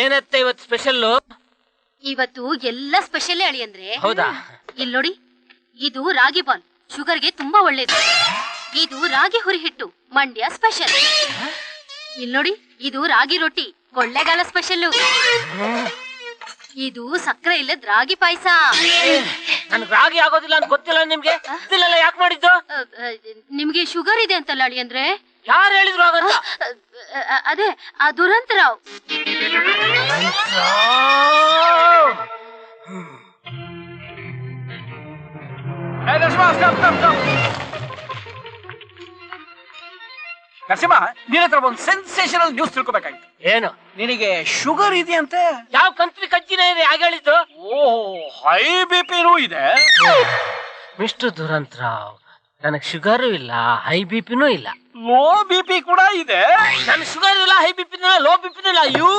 ಏನತ್ತೆ ಇವತ್ತು ಸ್ಪೆಷಲ್? ಇವತ್ತು ಎಲ್ಲ ಸ್ಪೆಷಲ್ ಅಳಿ ಅಂದ್ರೆ. ಹೌದಾ? ಇಲ್ಲಿ ನೋಡಿ, ಇದು ರಾಗಿ ಬಾಲ್, ಶುಗರ್ಗೆ ತುಂಬಾ ಒಳ್ಳೇದು. ಇದು ರಾಗಿ ಹುರಿ ಹಿಟ್ಟು, ಮಂಡ್ಯ ಸ್ಪೆಷಲ್. ಇಲ್ಲಿ ನೋಡಿ, ಇದು ರಾಗಿ ರೊಟ್ಟಿ, ಕೊಳ್ಳೆಗಾಲ ಸ್ಪೆಷಲ್. ಇದು ಸಕ್ಕರೆ ಇಲ್ಲದ ರಾಗಿ ಪಾಯಸ. ನನ್ಗೆ ರಾಗಿ ಆಗೋದಿಲ್ಲ ಅಂತ ಗೊತ್ತಿಲ್ಲ ನಿಮ್ಗೆ? ಇದನ್ನೆಲ್ಲ ಯಾಕೆ ಮಾಡಿದ್ದು? ನಿಮ್ಗೆ ಶುಗರ್ ಇದೆ ಅಂತಲ್ಲ ಅಳಿ ಅಂದ್ರೆ. ಯಾರು ಹೇಳಿದ್ರು ಆಗಲ್ಲ? ಅದೇ ಆ ದುರಂತರಾವ್. ನರಸಿಂಹ, ನಿನ್ನ ಹತ್ರ ಒಂದು ಸೆನ್ಸೇಷನಲ್ ನ್ಯೂಸ್ ತಿಳ್ಕೊಬೇಕಾಗಿತ್ತು. ಏನು? ನಿನಗೆ ಶುಗರ್ ಇದೆಯಂತೆ? ಯಾವ ಕಂತ್ರಿ ಕಜ್ಜಿನ ಇದೆ ಹಾಗೆ ಹೇಳಿದ್ದು? ಹೈ ಬಿಪಿನೂ ಇದೆ. ಮಿಸ್ಟರ್ ದುರಂತರಾವ್, ನನಗೆ ಶುಗರು ಇಲ್ಲ, ಹೈ ಬಿಪಿನೂ ಇಲ್ಲ. ಲೋ ಬಿಪಿ ಕೂಡ ಇದೆ. ನನಗೆ ಶುಗರ್ ಇಲ್ಲ, ಹೈ ಬಿಪಿನೂ ಇಲ್ಲ, ಲೋ ಬಿಪಿನೂ ಇಲ್ಲ. ಅಯ್ಯೋ,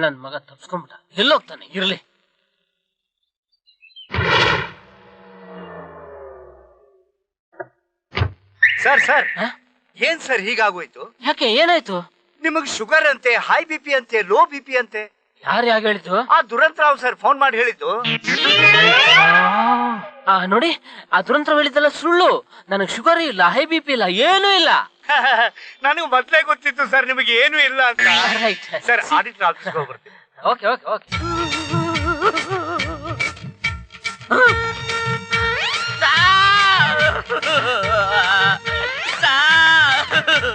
ನನ್ ಮಗ ತಪ್ಸ್ಕೊಂಡ್ಬಿಟ್ಟ. ಎಲ್ಲೋಗ್ತಾನೆ? ಇರ್ಲಿ. ಸರ್ ಸರ್, ಏನ್ ಸರ್ ಹೀಗಾಗೋಯ್ತು? ಯಾಕೆ, ಏನಾಯ್ತು? ನಿಮಗ್ ಶುಗರ್ ಅಂತೆ, ಹೈ ಬಿಪಿ ಅಂತೆ, ಲೋ ಬಿಪಿ ಅಂತೆ. ಯಾರು ಯಾಕೆ ಹೇಳಿದ್ದು? ಆ ದುರಂತರಾವ್ ಸರ್ ಫೋನ್ ಮಾಡಿ ಹೇಳಿದ್ದು. ನೋಡಿ, ಆ ದುರಂತರಾವ್ ಹೇಳಿದ್ದಲ್ಲ ಸುಳ್ಳು. ನನಗೆ ಶುಗರ್ ಇಲ್ಲ, ಹೈ ಬಿಪಿ ಇಲ್ಲ, ಏನೂ ಇಲ್ಲ. ನನಗೆ ಮೊದ್ಲೇ ಗೊತ್ತಿತ್ತು ಸರ್ ನಿಮಗೆ ಏನು ಇಲ್ಲ ಅಂತ. ಸರ್, ಆಡಿಟರ್ ಆಫೀಸ್ಗೆ ಹೋಗ್ಬರ್ತೀನಿ. Okay okay okay.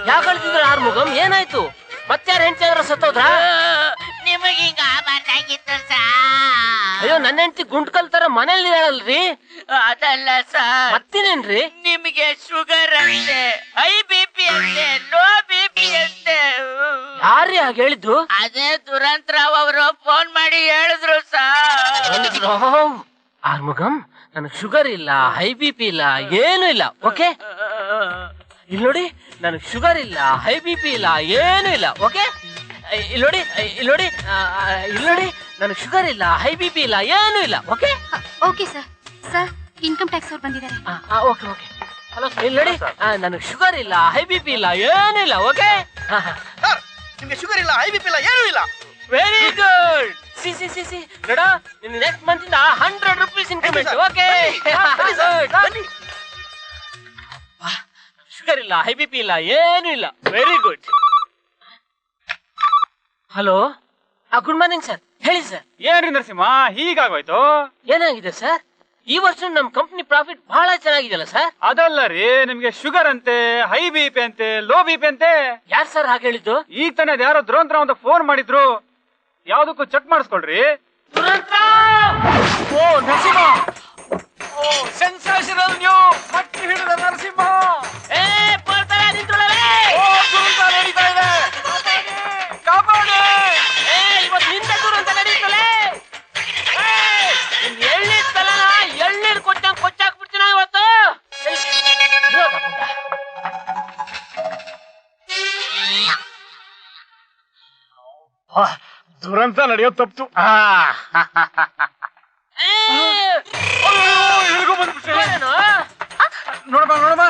ಯಾಕೆ ಹೇಳ್ತಿದ್ರ ಆರ್ಮುಗಂ? ಏನಾಯ್ತು? ಮತ್ತಾರ ಹೆಂಡತಿ ಆದ್ರ ಸತ್ತೋದ್ರ? ನಿಮಗೆ ಹಿಂಗ ಆಗಬಾರ್ದಾಗಿತ್ತು ಸಾ. ಅಯ್ಯೋ, ನನ್ನ ಹೆಂಡತಿ ಗುಂಡ್ಕಲ್ ತರ ಮನೇಲಿ ಹೇಳಲ್ರಿ. ಅದಲ್ಲ ಸರ್, ಮತ್ತೇನೇನ್ರಿ? ನಿಮಗೆ ಶುಗರ್ ಅಂತೆ, ಹೈ ಬಿಪಿ ಅಂತೆ, ಲೋ ಬಿಪಿ ಅಂತೆ. ಯಾರ್ರೀ ಹಾಗೆ ಹೇಳಿದ್ದು? ಅದೇ ದುರಂತರಾವ್ ಅವರು ಫೋನ್ ಮಾಡಿ ಹೇಳಿದ್ರು ಸರ್. ಆರ್ಮುಗಂ, ನನಗೆ ಶುಗರ್ ಇಲ್ಲ, ಹೈ ಬಿಪಿ ಇಲ್ಲ, ಏನು ಇಲ್ಲ. ಓಕೆ, ಇಲ್ಲಿ ನೋಡಿ, ನನಗೆ ಶುಗರ್ ಇಲ್ಲ, ಹೈ ಬಿಪಿ ಇಲ್ಲ, ಏನು ಇಲ್ಲ. ಓಕೆ, ಇಲ್ಲಿ ನೋಡಿ, ಇಲ್ಲಿ ನೋಡಿ, ಇಲ್ಲಿ ನೋಡಿ, ನನಗೆ ಶುಗರ್ ಇಲ್ಲ, ಹೈ ಬಿಪಿ ಇಲ್ಲ, ಏನು ಇಲ್ಲ. Okay okay sir. Sir, income tax ಅವ್ರು ಬಂದಿದ್ದಾರೆ. Okay okay. ಹಲೋ, ಇಲ್ಲಿ ನೋಡಿ, ನನಗೆ ಶುಗರ್ ಇಲ್ಲ, ಹೈ ಬಿಪಿ ಇಲ್ಲ, ಏನು ಇಲ್ಲ. ಓಕೆ, ನಿಮ್ಗೆ ಶುಗರ್ ಇಲ್ಲ, ಹೈ ಬಿಪಿ ಇಲ್ಲ, ಏನೂ ಇಲ್ಲ. Very good. C C C C ನೋಡ, ನಿನ್ನ ನೆಕ್ಸ್ಟ್ ಮಂತ್ ಇಂದ 100 ರೂಪೀಸ್ ಇನ್ಕ್ರಿಮೆಂಟ್. ಓಕೆ, ಶುಗರ್ ಇಲ್ಲ, ಹೈ ಬಿಪಿ ಇಲ್ಲ, ಏನು ಇಲ್ಲ. Very good. Hello, good morning sir. ಹೇಳಿ ಸರ್. ಏನ್ರಿ ನರಸಿಂಹ, ಹೀಗಾಗೋಯ್ತು? ಏನಾಗಿದೆ ಸರ್? ಈ ವರ್ಷ ನಮ್ ಕಂಪ್ನಿ ಪ್ರಾಫಿಟ್ ಬಹಳ ಚೆನ್ನಾಗಿದೆಯಲ್ಲ ಸರ್? ಅದಲ್ಲ ರೀ, ನಿಮ್ಗೆ ಶುಗರ್ ಅಂತೆ, ಹೈ ಬಿಪಿ ಅಂತೆ, ಲೋ ಬಿಪಿ ಅಂತೆ. ಯಾರು ಸರ್ ಹಾಗೆ ಹೇಳಿದ್ದು? ಈಗ ತಾನೇ ಯಾರೋ ದುರಂತರಾವ್ ಅಂತ ಫೋನ್ ಮಾಡಿದ್ರು. ಯಾವ್ದಕ್ಕೂ ಚೆಕ್ ಮಾಡಿಸ್ಕೊಳ್ರಿ. ಓ ನರಸಿಂಹ, ಸೆನ್ಸೇಷನಲ್ ನ್ಯೂಸ್, ಮಟ್ಟಿ ಹಿಡಿದ ನರಸಿಂಹ. ನಡೀತಾ ಇದೆ, ಕಾಪಾಡಿ. ಇವತ್ತು ನಿಂದ ದುರಂತ ನಡೀತಲೇ. ಎಳ್ನೀರ್ ತಲನ ಎಳ್ನೀರ್ ಕೊಚ್ಚಾಕ್ಬಿಡ್ತೀನ ಇವತ್ತು. ದುರಂತ ನಡೆಯೋ ತಪ್ತು. ನೋಡಮ್ಮ ನೋಡಮ್ಮ,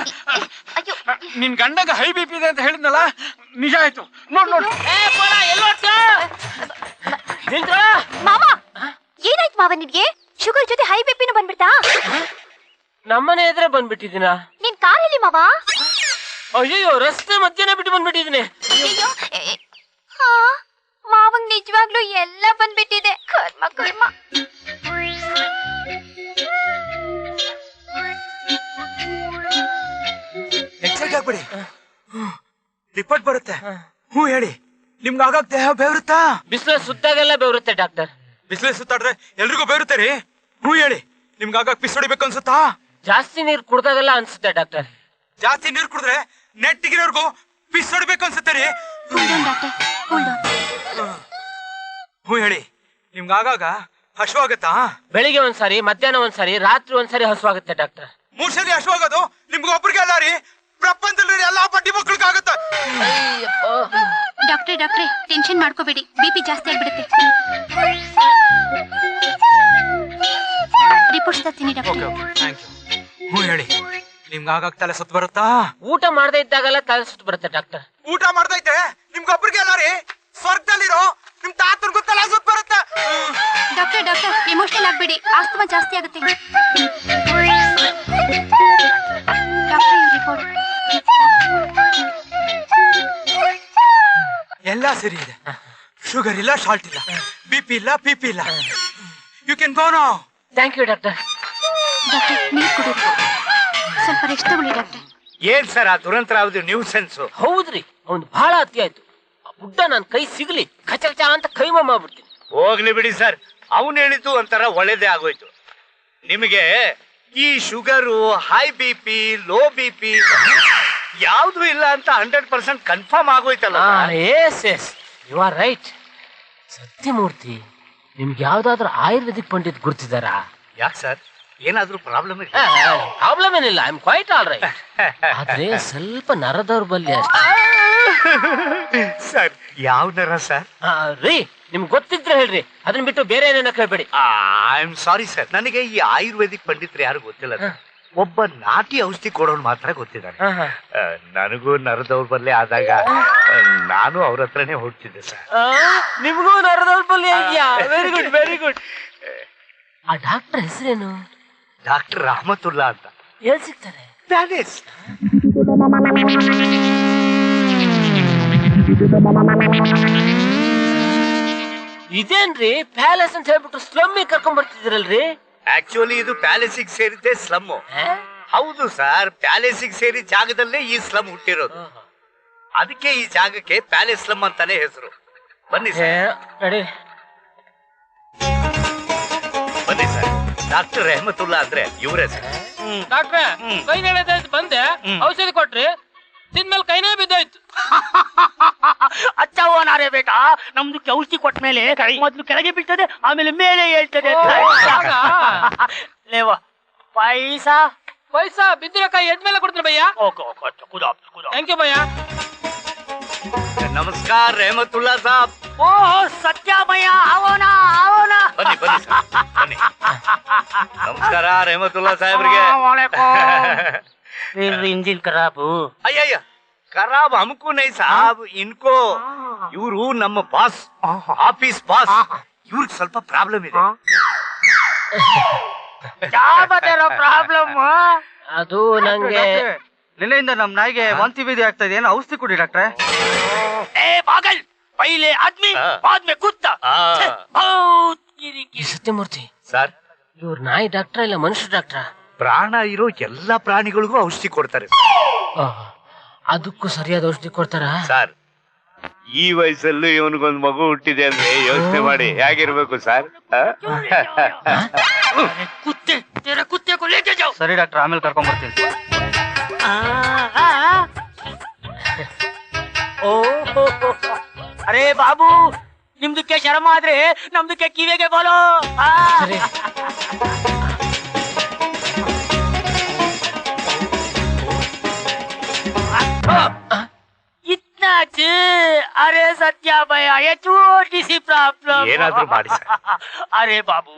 ನಿನ್ ಗಂಡಗ ಹೈ ಬಿಪಿ ಇದೆ ಅಂತ ಹೇಳಿದ್ನಲ್ಲ, ನಿಜ ಆಯ್ತು. ನೋಡ್ ನೋಡು. ಮಾವ, ಏನಾಯ್ತು ಮಾವ ನಿನ್ಗೆ? ಶುಗರ್ ಜೊತೆ ಹೈ ಬಿಪಿನೂ ಬಂದ್ಬಿಡ್ತಾ? ನಮ್ಮನೆ ಎದುರೇ ಬಂದ್ಬಿಟ್ಟಿದ್ದೀನ. ನಿನ್ ಕಾರ್ ಎಲ್ಲಿ ಮಾವ? ಅಯ್ಯೋ, ರಸ್ತೆ ಮಧ್ಯನೇ ಬಿಟ್ಟು ಬಂದ್ಬಿಟ್ಟಿದ್ದೀನಿ. ಮಾವಂಗ್ ನಿಜವಾಗ್ಲೂ ಎಲ್ಲ ಬಂದ್ಬಿಟ್ಟಿದೆ. ಕರ್ಮ ಕರ್ಮ. ಎಚ್ಚರಿಕೆ ಆಗ್ಬಿಡಿ, ರಿಪೋರ್ಟ್ ಬರುತ್ತೆ. ಹ್ಞೂ ಹೇಳಿ, ನಿಮ್ಗೆ ಆಗಾಗ ದೇಹ ಬೇರುತ್ತಾ? ಬಿಸಿಲು ಸುತ್ತಾಗೆಲ್ಲ ಬೆವರುತ್ತೆ ಡಾಕ್ಟರ್. ಬಿಸಿಲು ಸುತ್ತಾಡ್ರೆ ಎಲ್ರಿಗೂ ಬೇರುತ್ತೆ ರೀ. ಹ್ಞೂ ಹೇಳಿ, ನಿಮ್ಗೆ ಆಗಾಗ ಪಿಸ್ ಹೊಡಿಬೇಕು ಅನ್ಸುತ್ತಾ? ಜಾಸ್ತಿ ನೀರು ಕುಡ್ದಾಗೆಲ್ಲ ಅನ್ಸುತ್ತೆ ಡಾಕ್ಟರ್. ಜಾಸ್ತಿ ನೀರು ಕುಡಿದ್ರೆ ನೆಟ್ಟಿಗಿರೋರ್ಗು ಪಿಸ್ ಹೊಡಿಬೇಕು ಅನ್ಸುತ್ತೆ ರೀ. ಹ್ಞೂ ಹೇಳಿ, ನಿಮ್ಗೆ ಆಗಾಗ ಹಶ್ವಾಗತ್ತಾ? ಬೆಳಿಗ್ಗೆ ಒಂದ್ಸಾರಿ, ಮಧ್ಯಾಹ್ನ ಒಂದ್ಸಾರಿ, ರಾತ್ರಿ ಒಂದ್ಸಾರಿ ಹಸುವಾಗುತ್ತೆ ಡಾಕ್ಟರ್. 3 ಸರಿ ಹಶ್ವಾಗೋದು ನಿಮ್ಗೆ ಒಬ್ರಿಗೆ ಅಲ್ಲ ರೀ, ಪ್ರಪಂಚದಲ್ಲಿ ಎಲ್ಲಾ ಬಡ್ಡಿ ಮಕ್ಕಳಿಗಾಗುತ್ತೆ. ಡಾಕ್ಟ್ರೆ ಡಾಕ್ಟ್ರೆ, ಟೆನ್ಷನ್ ಮಾಡ್ಕೋಬೇಡಿ, ಬಿಪಿ ಜಾಸ್ತಿ ಆಗ್ಬಿಡುತ್ತೆ. ರಿಪೋರ್ಟ್ಸ್ ತರ್ತೀನಿ ಡಾಕ್ಟರ್. Thank you. ಹ್ಞೂ ಹೇಳಿ, ನಿಮ್ಗೆ ಆಗಾಗ ತಲೆ ಸುತ್ತ ಬರುತ್ತಾ? ಊಟ ಮಾಡದೇ ಇದ್ದಾಗೆಲ್ಲ ತಲೆ ಸುತ್ತು ಬರುತ್ತೆ ಡಾಕ್ಟರ್. ಊಟ ಮಾಡ್ದೈತೆ ನಿಮ್ಗೆ ಒಬ್ರಿಗೆ ಕೊಡ್ಬೇಡಿ, ಆಸ್ತಮಾ ಜಾಸ್ತಿ ಆಗುತ್ತೆ. Doctor report. ಎಲ್ಲ ಸರಿ ಇದೆ. ಶುಗರ್ ಇಲ್ಲ, ಶಾಲ್ಟ್ ಇಲ್ಲ, BP ಇಲ್ಲ, PP ಇಲ್ಲ. You can go now. Thank you doctor. Doctor ನೀರು ಕುಡಿಬೇಕು, ಸ್ವಲ್ಪ ರೆಸ್ಟ್ ತಗೊಳ್ಳಿ ಡಾಕ್ಟರ್. ಏನ್ ಸರ್ ಆ ದುರಂತರ ಯಾವ್ದು ನ್ಯೂ ಸೆನ್ಸ್? ಹೌದ್ರಿ, ಅವ್ನು ಬಹಳ ಅತಿ ಆಯ್ತು. ಆ ಬುಡ್ಡ ನನ್ ಕೈ ಸಿಗ್ಲಿ ಕಚ ಕಚ ಅಂತ ಕೈಮ ಮಾಡ್ಬಿಡ್ತೀನಿ. ಹೋಗ್ಲಿ ಬಿಡಿ ಸರ್, ಅವನು ಹೇಳಿದ್ದು ಒಂಥರ ಒಳ್ಳೇದೇ ಆಗೋಯ್ತು. ನಿಮಗೆ ಈ sugar, high BP, low BP ಯಾವ್ದು ಇಲ್ಲ ಅಂತ 100% ಕನ್ಫರ್ಮ್ ಆಗೋಯ್ತಲ್ಲ. Yes yes, you are right. Satyamurthy, ನಿಮ್ಗೆ ಯಾವ್ದಾದ್ರು ಆಯುರ್ವೇದಿಕ್ ಪಂಡಿತ್ ಗುರ್ತಿದಾರಾ? ಯಾಕೆ ಸರ್, ಏನಾದ್ರೂ ಪ್ರಾಬ್ಲಮ್ ಇಲ್ಲ? ಪ್ರಾಬ್ಲಮ್ ಏನಿಲ್ಲ, I am quite all right. ಆದ್ರೆ ಸ್ವಲ್ಪ ನರ ದೌರ್ಬಲ್ಯ ಅಷ್ಟೇ. ಸರ್ ಯಾವ ನರ ಸರ್? ರೀ, ನಿಮ್ಗೆ ಗೊತ್ತಿದ್ರೆ ಹೇಳ್ರಿ, ಅದನ್ನ ಬಿಟ್ಟು ಬೇರೆ ಏನೇನ ಕೇಳ್ಬೇಡಿ. ಐ ಆಮ್ ಸಾರಿ ಸರ್, ನನಗೆ ಈ ಆಯುರ್ವೇದಿಕ್ ಪಂಡಿತರು ಯಾರು ಗೊತ್ತಿಲ್ಲ. ಒಬ್ಬ ನಾಟಿ ಔಷಧಿ ಕೊಡೋನು ಮಾತ್ರ ಗೊತ್ತಿದ್ದಾರೆ. ನನಗೂ ನರ ದೌರ್ಬಲ್ಯ ಆದಾಗ ನಾನು ಅವ್ರ ಹತ್ರನೇ ಹೊರಡ್ತಿದ್ದೆ ಸರ್. ನಿಮ್ಗೂ ನರ ದೌರ್ಬಲ್ಯ ಇದೆಯಾ? Very good very good. ಆ ಡಾಕ್ಟರ್ ಹೆಸರೇನು? ಡಾಕ್ಟರ್ ರಹಮತುಲ್ಲಾ ಅಂತ. ಎಲ್ಲಿ ಸಿಗ್ತಾರೆ? ಪ್ಯಾಲೇಸ್. ಇದೇನ್ರಿ ಪ್ಯಾಲೇಸ್ ಅಂತ ಹೇಳ್ಬಿಟ್ಟು ಸ್ಲಮ್ಮಿ ಕರ್ಕೊಂಡ್ ಬರ್ತಿದ್ದೀರಲ್ರಿ? ಆಕ್ಚುಲಿ ಇದು ಪ್ಯಾಲೇಸಿಗೆ ಸೇರಿದ್ದೆ ಸ್ಲಮ್. ಹೌದು ಸರ್, ಪ್ಯಾಲೇಸಿಗೆ ಸೇರಿ ಜಾಗದಲ್ಲೇ ಈ ಸ್ಲಮ್ ಹುಟ್ಟಿರೋದು. ಅದಕ್ಕೆ ಈ ಜಾಗಕ್ಕೆ ಪ್ಯಾಲೇಸ್ ಸ್ಲಮ್ ಅಂತಾನೆ ಹೆಸರು. ಬನ್ನಿ ಸರ್, ಬನ್ನಿ ಸರ್. ಡಾಕ್ಟರ್ ರೆಹಮತುಲ್ಲಾ ಅಂದ್ರೆ ಇವರೇ ಸರ್. ಡಾಕ್ಟ್ರೆ, ಕೈ ನಡೆದಾಯ್ತು ಬಂದೆ, ಔಷಧಿ ಕೊಟ್ರಿ, ತಿಂದ್ಮೇಲೆ ಕೈನೇ ಬಿದ್ದಾಯ್ತು. ಅಚ್ಚ ಓನಾರೇ ಬೇಟ, ನಮ್ದು ಔಷಧಿ ಕೊಟ್ಟ ಮೇಲೆ ಮೊದ್ಲು ಕೆಳಗೆ ಬೀಳ್ತದೆ, ಆಮೇಲೆ ಮೇಲೆ ಹೇಳ್ತದೆ. ಲೇವ ಪೈಸಾ ಪೈಸಾ ಬಿದ್ದಿರೋ ಕೈ ಎದ್ಮೇಲೆ ಕೊಡ್ತೀನಿ ಭಯ್ಯ. Thank you bhaiya. ನಮಸ್ಕಾರ ರೆಹಮತುಲ್ಲಾ ಸಾಬ್. ಓಹೋ ಸತ್ಯಮಯ, ಅವನ ಅವನ. ಬನ್ನಿ ಬನ್ನಿ ಸರ್, ಬನ್ನಿ. ನಮಸ್ಕಾರ ರೆಹಮತುಲ್ಲಾ ಸಾಹೇಬ್ರಿಗೆ. ಇಂಜಿನ್ ಖರಾಬು. ಅಯ್ಯಯ್ಯ, ಖರಾಬ್ ಹಮ್ಕೂ ನೈ ಸಾಬ್, ಇನ್ಕೋ. ಇವರು ನಮ್ಮ ಬಾಸ್, ಆಫೀಸ್ ಬಾಸ್. ಇವ್ರಿಗೆ ಸ್ವಲ್ಪ ಪ್ರಾಬ್ಲಮ್ ಇದೆ. ಪ್ರಾಬ್ಲಮ್ ಅದು ನಂಗೆ ನಿನ್ನೆಯಿಂದ ನಮ್ ನಾಯಿಗೆ ವಾಂತಿ ಭೇದಿ ಆಗ್ತಾ ಇದೆ, ಏನೋ ಔಷಧಿ ಕೊಡಿ ಡಾಕ್ಟ್ರೆ. ಏ ಪಾಗಲ್, ಪೈಲೆ ಆದ್ಮಿ ಬಾದ್ ಮೇ ಕುತ್ತಾ. ಸತ್ಯಮೂರ್ತಿ ಸರ್, ಇವ್ರ ನಾಯಿ ಡಾಕ್ಟ್ರಾ ಇಲ್ಲ ಮನುಷ್ಯ ಡಾಕ್ಟ್ರಾ? ಪ್ರಾಣ ಇರೋ ಎಲ್ಲಾ ಪ್ರಾಣಿಗಳಿಗೂ ಔಷಧಿ ಕೊಡ್ತಾರೆ ಅದಕ್ಕೂ ಸರಿಯಾದ ಔಷಧಿ ಕೊಡ್ತಾರ ಸರ್? ಈ ವಯಸ್ಸಲ್ಲೂ ಇವನಿಗೊಂದು ಮಗು ಹುಟ್ಟಿದೆ ಅಂದ್ರೆ ಯೋಚನೆ ಮಾಡಿ ಹೇಗಿರ್ಬೇಕು ಸರ್. ಕುತ್ತೆ ತೆರ ಕುತ್ತೆ ಕೊ ಲೇಕೆ ಜಾओ. ಸರಿ ಡಾಕ್ಟರ್, ಆಮೇಲೆ ಕರ್ಕೊಂಡ್ ಬರ್ತೀನಿ. ಅರೆ ಬಾಬು, ನಿಮ್ದಕ್ಕೆ ಶರಮ ಆದ್ರೆ ನಮ್ದಕ್ಕೆ ಕಿವಿಗೆ ಬೋಲೋ. ಸರಿ. इतना अरे सत्या भैया, ये छोटी सी प्रॉब्लम. ಏನಾದ್ರೂ ಮಾಡಿ ಸರ್. ಅರೆ ಬಾಬು,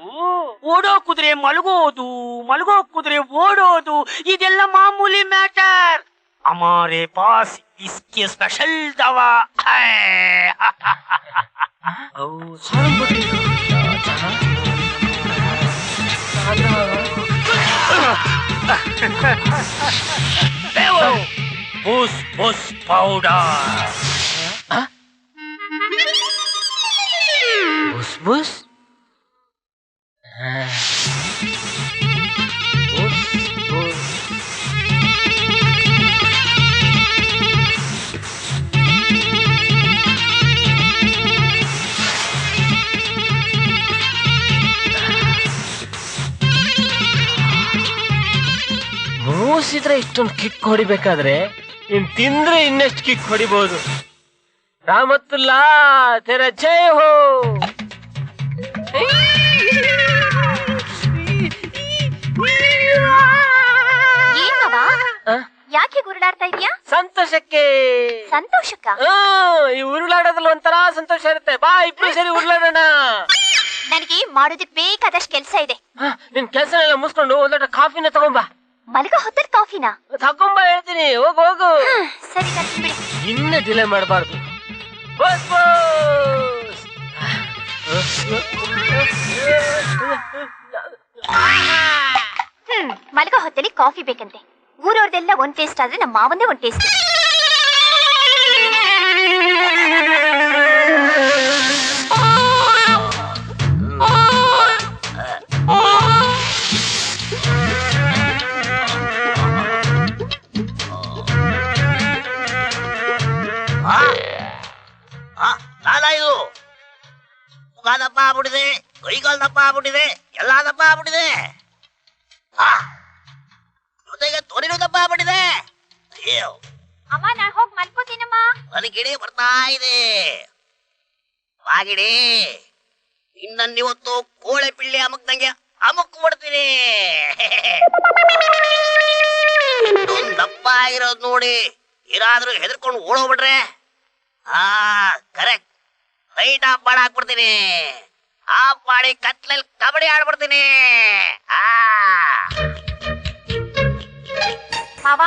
ಓಡೋ ಕುದುರೆ ಮಲಗೋದು, ಮಲಗೋ ಕುದುರೆ ಓಡೋದು, ಇದೆಲ್ಲ ಮಾಮೂಲಿ ಮ್ಯಾಟರ್. हमारे पास इसके स्पेशल दवा है. बुस बुस पाउडर. बुस बुस ಮೂಸಿದ್ರೆ ಇಷ್ಟೊಂದು ಕಿಕ್ ಹೊಡಿಬೇಕಾದ್ರೆ ಇನ್ ತಿಂದ್ರೆ ಇನ್ನೆಷ್ಟು ಕಿಕ್ ಹೊಡಿಬಹುದು. ರಾಮತುಲ್ಲಾ ತೆರ ಜಯ ಹೋ. ಯಾಕೆ ಗುರುಳಾಡ್ತಾ ಇದೀಯಾ? ಸಂತೋಷಕ್ಕೆ. ಸಂತೋಷಕ್ಕ? ಈ ಉರುಳಾಡೋದ್ರಲ್ಲಿ ಒಂಥರ ಸಂತೋಷ ಇರುತ್ತೆ. ಬಾ ಇಬ್ರು ಸರಿ ಉರುಳಾಡೋಣ. ನನಗೆ ಮಾಡೋದಕ್ಕೆ ಬೇಕಾದಷ್ಟು ಕೆಲಸ ಇದೆ. ನಿನ್ ಕೆಲಸ ಎಲ್ಲ ಮುಗಿಸ್ಕೊಂಡು ಒಂದ್ ಲೋಟ ಕಾಫಿನ ತಗೊಂಬಾ. ಮಲಗೋ ಹೊತ್ತಲ್ಲಿ ಕಾಫಿನ ತಗೊಂಬ ಹೇಳ್ತೀನಿ. ಹೋಗು ಹೋಗು. ಸರಿ ಕರ್ತೀನಿ ಬಿಡಿ. ಇನ್ನ ಡಿಲೇ ಮಾಡಬಾರ್ದು. Bus bus. ಮಲಗೋ ಹೊತ್ತಲ್ಲಿ ಕಾಫಿ ಬೇಕಂತೆ. ಊರವ್ರದೆಲ್ಲ ಒಂದ್ ಟೇಸ್ಟ್ ಆದ್ರೆ ನಮ್ಮ ಮಾವಂದೇ ಒಂದ್ ಟೇಸ್ಟ್. ನಾನ ಇದು ಮುಖ ದಪ್ಪ ಆಗ್ಬಿಟ್ಟಿದೆ, ಕೈಗಾಲ್ ದಪ್ಪ ಆಗ್ಬಿಟ್ಟಿದೆ, ಎಲ್ಲಾ ದಪ್ಪ ಆಗ್ಬಿಟ್ಟಿದೆ, ಜೊತೆಗೆ ತೊರಿನೂ ದಪ್ಪ ಆಗ್ಬಿಟ್ಟಿದೆ. ಅಯ್ಯೋ ಅಮ್ಮ, ನಾನ್ ಹೋಗಿ ಮಲ್ಕೋತೀನಮ್ಮ. ನನಗೆ ಗಿಡಿ ಬರ್ತಾ ಇದೆ. ಬಾಗಿಡಿ, ಇನ್ನೊಂದಿವತ್ತು ಕೋಳೆ ಪಿಳ್ಳಿ ಅಮಕ್ದಂಗೆ ಅಮಕ್ ಬಿಡ್ತೀನಿ. ದಪ್ಪ ಆಗಿರೋದ್ ನೋಡಿ ಯಾರಾದ್ರೂ ಹೆದರ್ಕೊಂಡು ಓಡೋಗ್ಬಿಟ್ರೆ ಕರೆಕ್ಟ್ ಲೈಟ್ ಆಫ್ ಮಾಡಿ ಹಾಕ್ಬಿಡ್ತೀನಿ. ಆಫ್ ಮಾಡಿ ಕತ್ಲಲ್ಲಿ ಕಬಡ್ಡಿ ಆಡ್ಬಿಡ್ತೀನಿ. ಮಾವ,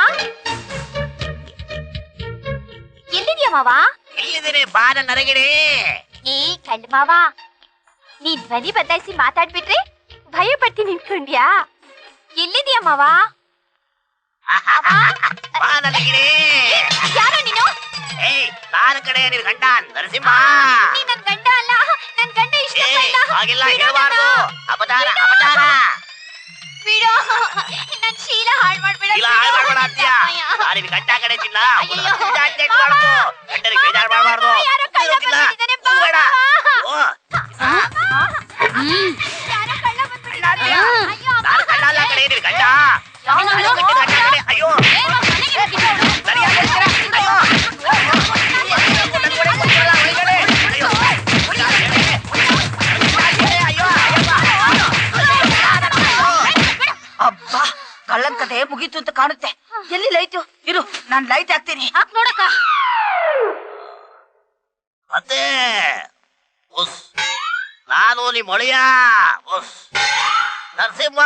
ಎಲ್ಲಿದ್ಯಾ ಮಾವ? ಇಲ್ಲಿದ್ದೀನಿ, ಬಾನ ನರಗಿಡಿ. ಏ ಕಂಡ್ ಮಾವ, ನೀ ಧ್ವನಿ ಬದಲಾಯಿಸಿ ಮಾತಾಡ್ಬಿಟ್ರೆ ಭಯ ಪಡ್ತೀನಿ ನಿಂತ್ಕೊಂಡ್ಯಾ? ಎಲ್ಲಿದ್ಯಾ ಮಾವ? ಬಾ ನರಗಿಡಿ. ಯಾರು ನೀನು? ಏಯ್, ನಾನು ಕಡೆ ನಿನ್ ಗಂಡ ನರಸಿಂಹ. ನೀ ನನ್ ಗಂಡ ಅಲ್ಲ, ನನ್ ಗಂಡ ಇಷ್ಟ ಹಾಗೆಲ್ಲ ಹೇಳ್ಬಾರ್ದು. ಅಪಚಾರ ಅಪಚಾರ. ಬಿಡೋ, ನನ್ ಶೀಲ ಹಾಳು ಮಾಡ್ಬೇಡ. ಇಲ್ಲ ಹಾಳು ಮಾಡ್ಬೇಡ ಅಂತೀಯ. ನಾನು ಗಂಡ ಕಡೆ ಚಿನ್ನ ಗಂಡರಿಗೆ ಬೇಜಾರು ಮಾಡಬಾರ್ದು. ಬೇಡ ನಾನು ಕಳ್ಳ ಅಲ್ಲ ಕಡೆ ನಿನ್ ಗಂಡ. ಅಯ್ಯೋ ಅಬ್ಬಾ, ಕಳ್ಳನ್ ಕತೆ ಮುಗೀತು ಅಂತ ಕಾಣುತ್ತೆ. ಎಲ್ಲಿ ಲೈಟು? ಇರು, ನಾನ್ ಲೈಟ್ ಹಾಕ್ತೀನಿ. ಹಾಕ್ ನೋಡಕ್ಕ. ಮತ್ತೆ ನಾನು ನಿಮ್ಮ ಒಳೆಯ ನರಸಿಂಹ.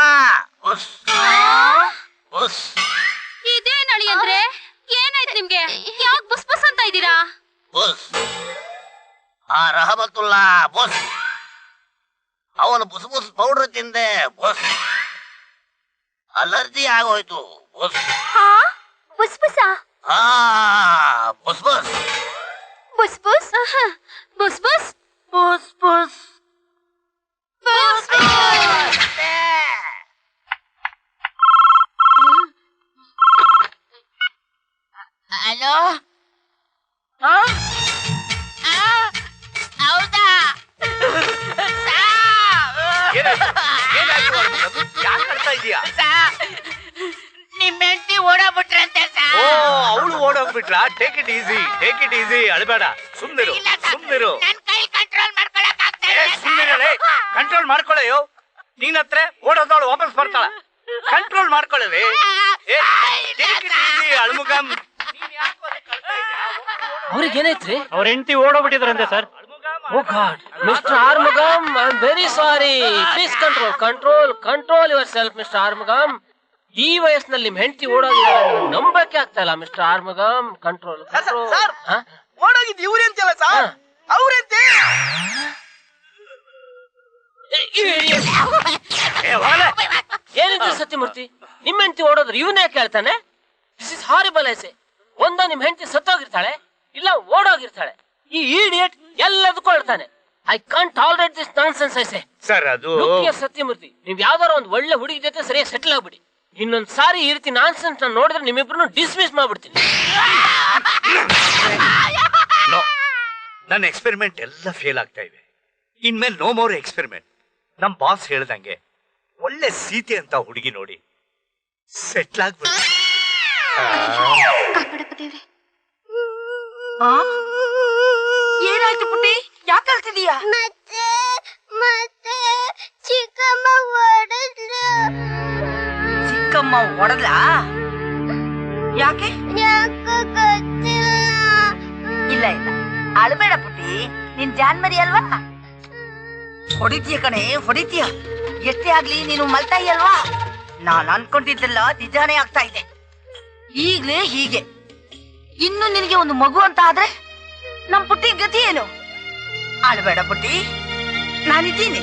ಇದೇ ನಳಿ ಅಂದ್ರೆ ಏನಾಯ್ತು ನಿಮ್ಗೆ? ಯಾಕೆ ಬುಸ್ ಬುಸ್ ಅಂತ ಇದ್ದೀರಾ? ಆ ರಹಮತುಲ್ಲಾ ಬುಸ್, ಅವನು ಬುಸ್ ಬುಸ್ ಪೌಡರ್ ತಿಂದೆ ಬುಸ್, ಅಲರ್ಜಿ ಆಗೋಯ್ತು ಬುಸ್. ಬುಸ್ ಬುಸ್ ಬುಸ್ ಬುಸ್ ಬುಸ್ ಬುಸ್ ಬುಸ್ ಬುಸ್ ಬುಸ್ ಬುಸ್ ಬುಸ್ ಹಲೋ, ಹೌದಾ? ನಿಮ್ಮ ಹೆಂಡತಿ ಓಡಾಬಿಟ್ರಂತೆ. ಓ, ಅವಳು ಓಡೋಗ್ಬಿಟ್ಲಾ? Take it easy, take it easy, ಅಳಬೇಡ, ಸುಮ್ನಿರು ಸುಮ್ನಿರು. ನನ್ ಕೈ ಕಂಟ್ರೋಲ್ ಮಾಡ್ಕೊಳಕ್ ಆಗ್ತಾ ಇಲ್ಲ. ಸುಮ್ನಿರಲೇ, ಕಂಟ್ರೋಲ್ ಮಾಡ್ಕೊಳ್ಳೆಯೋ. ನೀನ್ ಹತ್ರ ಓಡೋದವಳು ವಾಪಸ್ ಬರ್ತಾಳ. ಕಂಟ್ರೋಲ್ ಮಾಡ್ಕೊಳ್ಳಲಿ. Take it easy Arumugam. ಅವ್ರಿಗೆ ಏನಾಯ್ತ್ರಿ? ಅವ್ರ ಹೆಂಡತಿ ಓಡೋಗ್ಬಿಟ್ಟಿದ್ರಂತೆ sir. Oh God, mister Arumugam, I am very sorry. Please control control control yourself mister Arumugam. ಈ ವಯಸ್ಸಿನಲ್ಲಿ ನಿಮ್ ಹೆಂಡತಿ ಓಡೋಗಿದ್ದಾರೆ, ನಂಬಕ್ಕೆ ಆಗ್ತಾ ಇಲ್ಲ ಮಿಸ್ಟರ್ ಆರ್ಮುಗಂ. Control control. ಓಡೋಗಿದ್ ಇವ್ರೆ ಅಂತೆಲ್ಲ ಸರ್, ಅವ್ರಂತೆ. ಏನಿದ್ರು ಸತ್ಯಮೂರ್ತಿ, ನಿಮ್ ಹೆಂಡತಿ ಓಡೋದ್ರೆ ಇವನೇ ಕೇಳ್ತಾನೆ? This is horrible I say. ಒಂದ ನಿಮ್ ಹೆಂಡತಿ ಸತ್ತೋಗಿರ್ತಾಳೆ, ಇಲ್ಲ ಓಡೋಗಿರ್ತಾಳೆ. ಈ ಇಡಿಯಟ್ ಎಲ್ಲದಕ್ಕೂ ಹೇಳ್ತಾನೆ. I can't tolerate this nonsense I say. Sir ಅದು ಸತ್ಯಮೂರ್ತಿ, ನೀವ್ ಯಾವ್ದಾರ ಒಂದ್ ಒಳ್ಳೆ ಹುಡುಗಿ ಜೊತೆ ಸರಿಯಾಗಿ ಸೆಟಲ್ ಆಗ್ಬಿಡಿ. ಇನ್ನೊಂದ್ ಸಾರಿ ಈ ರೀತಿ ನಾನ್ಸೆನ್ಸ್ ನೋಡಿದ್ರೆ ನಿಮ್ಮಿಬ್ರು ಡಿಸ್ಮಿಸ್ ಮಾಡ್ಬಿಡ್ತೀನಿ. ನನ್ನ ಎಕ್ಸ್ಪೆರಿಮೆಂಟ್ ಎಲ್ಲ ಫೇಲ್ ಆಗ್ತಾ ಇವೆ. ಇನ್ಮೇಲೆ ನೋ ಮೋರ್ ಎಕ್ಸ್ಪೆರಿಮೆಂಟ್. ನಮ್ ಬಾಸ್ ಹೇಳ್ದಂಗೆ ಒಳ್ಳೆ ಸೀತೆ ಅಂತ ಹುಡುಗಿ ನೋಡಿ ಸೆಟ್ಲ್ ಆಗ್ಬಿಟ್ಟು. ಏನಾಯ್ತು ಪುಟ್ಟಿ? ಯಾಕೆ ಅಳ್ತಿದೀಯಾ? ಮತ್ತೆ ಚಿಕ್ಕಮ್ಮ ಹೊಡೆದ್ಲು. ಚಿಕ್ಕಮ್ಮ ಹೊಡೆದ್ಲಾ? ಯಾಕೆ? ಇಲ್ಲ ಇಲ್ಲ, ಅಳ್ಬೇಡ ಪುಟ್ಟಿ, ನಿನ್ ಜಾನ್ಮರಿ ಅಲ್ವಾ? ಹೊಡಿತೀಯ ಕಣೆ, ಹೊಡಿತೀಯ. ಎಷ್ಟೇ ಆಗ್ಲಿ ನೀನು ಮಲ್ತಾಯಿ ಅಲ್ವಾ? ನಾನ್ ಅನ್ಕೊಂಡಿದ್ದೆಲ್ಲ ನಿಜಾನೇ ಆಗ್ತಾ ಇದೆ. ಈಗ್ಲೇ ಹೀಗೆ ಇನ್ನು ನಿನಗೆ ಒಂದು ಮಗು ಅಂತ ಆದ್ರೆ ನಮ್ ಪುಟ್ಟಿ ಗತಿ ಏನು? ಅಳ್ಬೇಡ ಪುಟ್ಟಿ, ನಾನಿದ್ದೀನಿ.